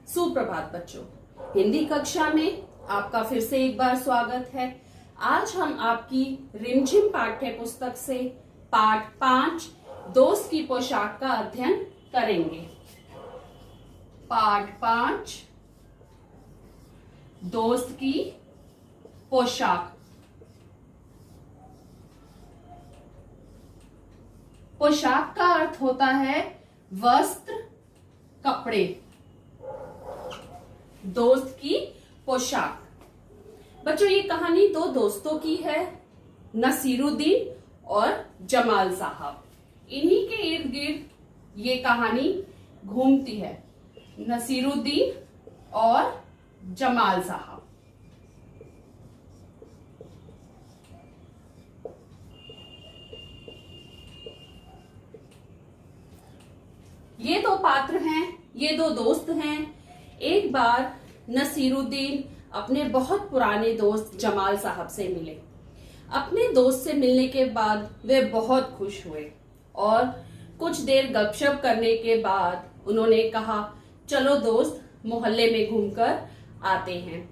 सुप्रभात बच्चों, हिंदी कक्षा में आपका फिर से एक बार स्वागत है। आज हम आपकी रिमझिम पाठ्य पुस्तक से पाठ 5 दोस्त की पोशाक का अध्ययन करेंगे। पाठ 5 दोस्त की पोशाक। पोशाक का अर्थ होता है वस्त्र, कपड़े। दोस्त की पोशाक। बच्चों, ये कहानी दो दोस्तों की है, नसीरुद्दीन और जमाल साहब। इन्हीं के इर्द गिर्द ये कहानी घूमती है, नसीरुद्दीन और जमाल साहब। ये दो पात्र हैं, ये दो दोस्त हैं। एक बार नसीरुद्दीन अपने बहुत पुराने दोस्त जमाल साहब से मिले। अपने दोस्त से मिलने के बाद वे बहुत खुश हुए और कुछ देर गपशप करने के बाद उन्होंने कहा, चलो दोस्त, मोहल्ले में घूमकर आते हैं।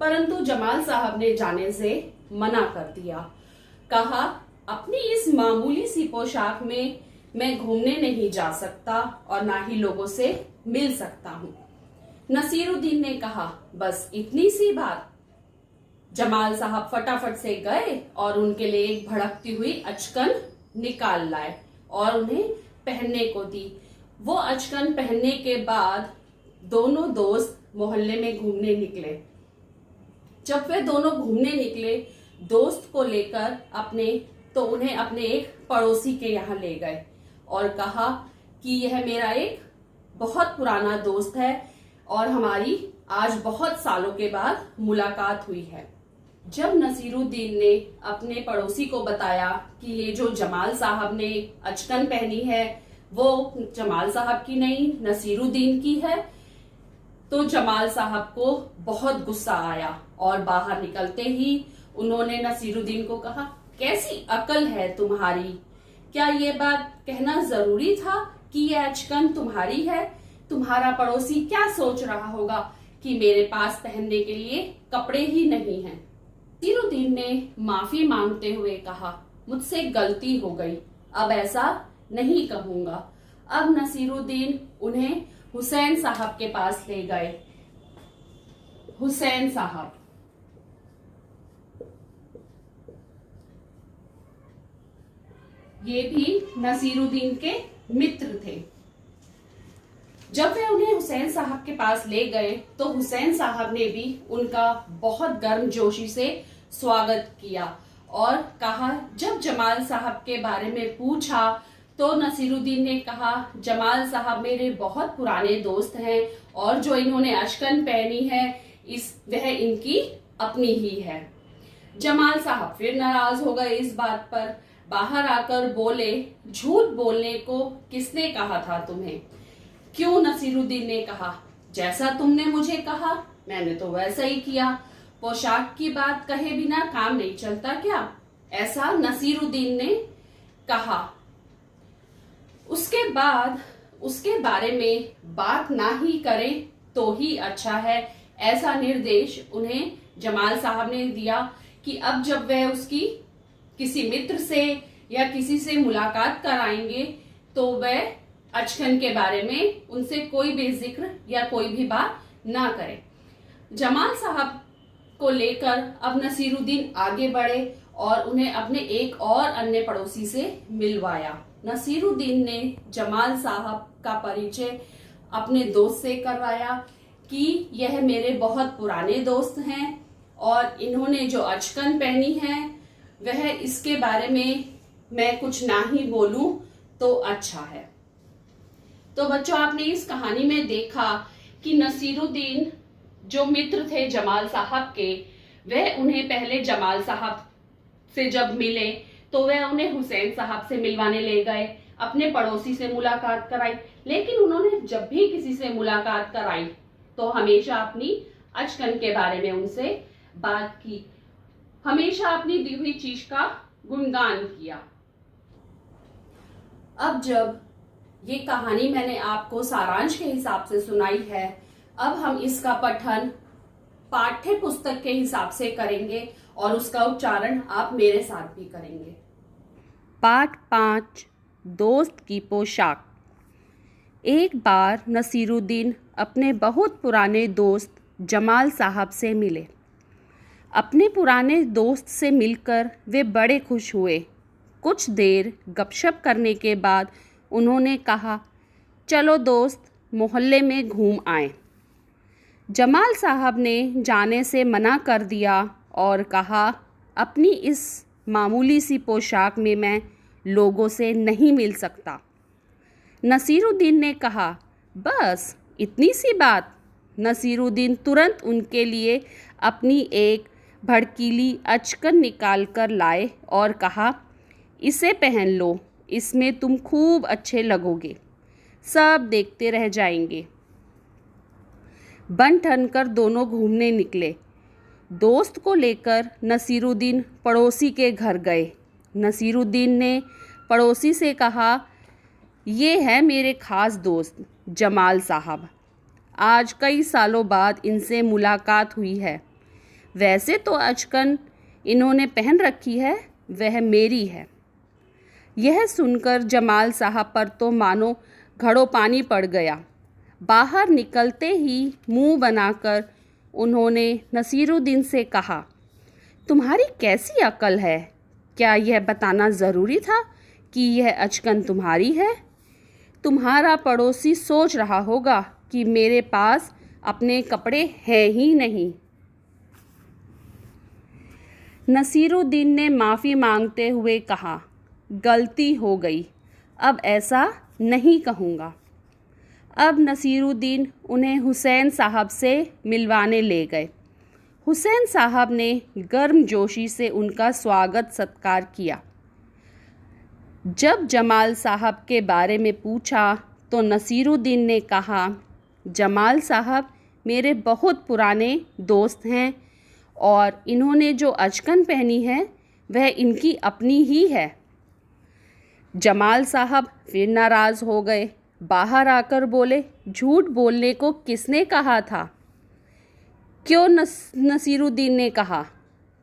परंतु जमाल साहब ने जाने से मना कर दिया। कहा, अपनी इस मामूली सी पोशाक में मैं घूमने नहीं जा सकता और ना ही लोगों से मिल सकता हूँ। नसीरुद्दीन ने कहा, बस इतनी सी बात। जमाल साहब फटाफट से गए और उनके लिए एक भड़कती हुई अचकन निकाल लाए और उन्हें पहनने को दी। वो अचकन पहनने के बाद दोनों दोस्त मोहल्ले में घूमने निकले। जब वे दोनों घूमने निकले दोस्त को लेकर उन्हें अपने एक पड़ोसी के यहाँ ले गए और कहा कि यह मेरा एक बहुत पुराना दोस्त है और हमारी आज बहुत सालों के बाद मुलाकात हुई है। जब नसीरुद्दीन ने अपने पड़ोसी को बताया कि ये जो जमाल साहब ने अचकन पहनी है वो जमाल साहब की नहीं, नसीरुद्दीन की है, तो जमाल साहब को बहुत गुस्सा आया और बाहर निकलते ही उन्होंने नसीरुद्दीन को कहा, कैसी अकल है तुम्हारी? क्या ये बात कहना जरूरी था कि ये अचकन तुम्हारी है? तुम्हारा पड़ोसी क्या सोच रहा होगा कि मेरे पास पहनने के लिए कपड़े ही नहीं हैं। नसीरुद्दीन ने माफी मांगते हुए कहा, मुझसे गलती हो गई, अब ऐसा नहीं कहूंगा। अब नसीरुद्दीन उन्हें हुसैन साहब के पास ले गए। हुसैन साहब ये भी नसीरुद्दीन के मित्र थे। जब वे उन्हें हुसैन साहब के पास ले गए तो हुसैन साहब ने भी उनका बहुत गर्मजोशी से स्वागत किया और कहा, जब जमाल साहब के बारे में पूछा तो नसीरुद्दीन ने कहा, जमाल साहब मेरे बहुत पुराने दोस्त हैं और जो इन्होंने अचकन पहनी है वह इनकी अपनी ही है। जमाल साहब फिर नाराज हो गए इस बात पर। बाहर आकर बोले, झूठ बोलने को किसने कहा था तुम्हें? क्यों? नसीरुद्दीन ने कहा, जैसा तुमने मुझे कहा मैंने तो वैसा ही किया। पोशाक की बात कहे बिना काम नहीं चलता क्या? ऐसा नसीरुद्दीन ने कहा। उसके बाद उसके बारे में बात ना ही करें तो ही अच्छा है, ऐसा निर्देश उन्हें जमाल साहब ने दिया कि अब जब वह उसकी किसी मित्र से या किसी से मुलाकात कराएंगे तो वह अचकन के बारे में उनसे कोई भी जिक्र या कोई भी बात ना करे। जमाल साहब को लेकर अब नसीरुद्दीन आगे बढ़े और उन्हें अपने एक और अन्य पड़ोसी से मिलवाया। नसीरुद्दीन ने जमाल साहब का परिचय अपने दोस्त से करवाया कि यह मेरे बहुत पुराने दोस्त हैं और इन्होंने जो अचकन पहनी है वह इसके बारे में मैं कुछ ना ही बोलूं तो अच्छा है। तो बच्चों, आपने इस कहानी में देखा कि नसीरुद्दीन जो मित्र थे जमाल साहब के, वह उन्हें पहले जमाल साहब से जब मिले तो वह उन्हें हुसैन साहब से मिलवाने ले गए, अपने पड़ोसी से मुलाकात कराई। लेकिन उन्होंने जब भी किसी से मुलाकात कराई तो हमेशा अपनी अचकन के बारे में उनसे बात की, हमेशा अपनी दी हुई चीज का गुणगान किया। अब जब ये कहानी मैंने आपको सारांश के हिसाब से सुनाई है, अब हम इसका पठन पाठ्य पुस्तक के हिसाब से करेंगे और उसका उच्चारण आप मेरे साथ भी करेंगे। पाठ 5 दोस्त की पोशाक। एक बार नसीरुद्दीन अपने बहुत पुराने दोस्त जमाल साहब से मिले। अपने पुराने दोस्त से मिलकर वे बड़े खुश हुए। कुछ देर गपशप करने के बाद उन्होंने कहा, चलो दोस्त मोहल्ले में घूम आएं। जमाल साहब ने जाने से मना कर दिया और कहा, अपनी इस मामूली सी पोशाक में मैं लोगों से नहीं मिल सकता। नसीरुद्दीन ने कहा, बस इतनी सी बात। नसीरुद्दीन तुरंत उनके लिए अपनी एक भड़कीली अचकन निकाल कर लाए और कहा, इसे पहन लो, इसमें तुम खूब अच्छे लगोगे, सब देखते रह जाएंगे। बन ठन कर दोनों घूमने निकले। दोस्त को लेकर नसीरुद्दीन पड़ोसी के घर गए। नसीरुद्दीन ने पड़ोसी से कहा, ये है मेरे ख़ास दोस्त जमाल साहब। आज कई सालों बाद इनसे मुलाकात हुई है। वैसे तो अचकन इन्होंने पहन रखी है, वह मेरी है। यह सुनकर जमाल साहब पर तो मानो घड़ों पानी पड़ गया। बाहर निकलते ही मुंह बनाकर उन्होंने नसीरुद्दीन से कहा, तुम्हारी कैसी अक्ल है? क्या यह बताना ज़रूरी था कि यह अचकन तुम्हारी है? तुम्हारा पड़ोसी सोच रहा होगा कि मेरे पास अपने कपड़े हैं ही नहीं। नसीरुद्दीन ने माफ़ी मांगते हुए कहा, गलती हो गई, अब ऐसा नहीं कहूँगा। अब नसीरुद्दीन उन्हें हुसैन साहब से मिलवाने ले गए। हुसैन साहब ने गर्मजोशी से उनका स्वागत सत्कार किया। जब जमाल साहब के बारे में पूछा तो नसीरुद्दीन ने कहा, जमाल साहब मेरे बहुत पुराने दोस्त हैं और इन्होंने जो अचकन पहनी है वह इनकी अपनी ही है। जमाल साहब फिर नाराज़ हो गए। बाहर आकर बोले, झूठ बोलने को किसने कहा था? क्यों? नसीरुद्दीन ने कहा,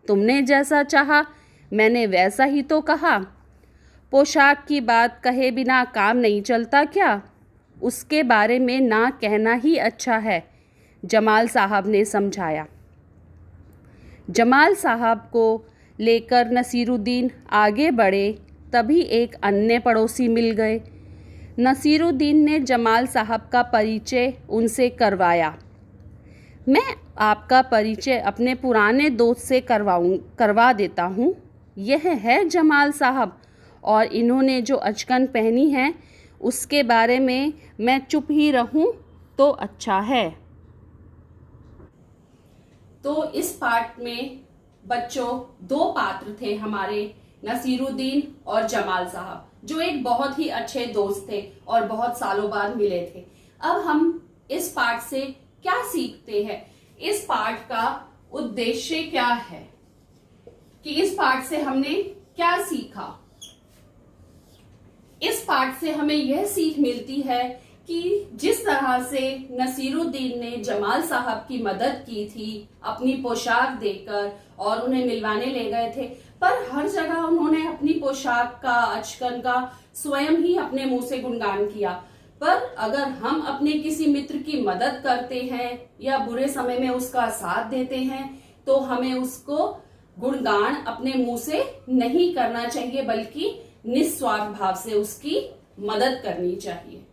तुमने जैसा चाहा मैंने वैसा ही तो कहा। पोशाक की बात कहे बिना काम नहीं चलता क्या? उसके बारे में ना कहना ही अच्छा है, जमाल साहब ने समझाया। जमाल साहब को लेकर नसीरुद्दीन आगे बढ़े, तभी एक अन्य पड़ोसी मिल गए। नसीरुद्दीन ने जमाल साहब का परिचय उनसे करवाया। मैं आपका परिचय अपने पुराने दोस्त से करवा देता हूँ। यह है जमाल साहब और इन्होंने जो अचकन पहनी है उसके बारे में मैं चुप ही रहूं तो अच्छा है। तो इस पाठ में बच्चों दो पात्र थे हमारे, नसीरुद्दीन और जमाल साहब, जो एक बहुत ही अच्छे दोस्त थे और बहुत सालों बाद मिले थे। अब हम इस पाठ से क्या सीखते हैं? इस पाठ का उद्देश्य क्या है कि इस पाठ से हमने क्या सीखा? इस पाठ से हमें यह सीख मिलती है कि जिस तरह से नसीरुद्दीन ने जमाल साहब की मदद की थी अपनी पोशाक देकर और उन्हें मिलवाने ले गए थे, पर हर जगह उन्होंने अपनी पोशाक का, अचकन का स्वयं ही अपने मुंह से गुणगान किया। पर अगर हम अपने किसी मित्र की मदद करते हैं या बुरे समय में उसका साथ देते हैं तो हमें उसको गुणगान अपने मुंह से नहीं करना चाहिए, बल्कि निस्वार्थ भाव से उसकी मदद करनी चाहिए।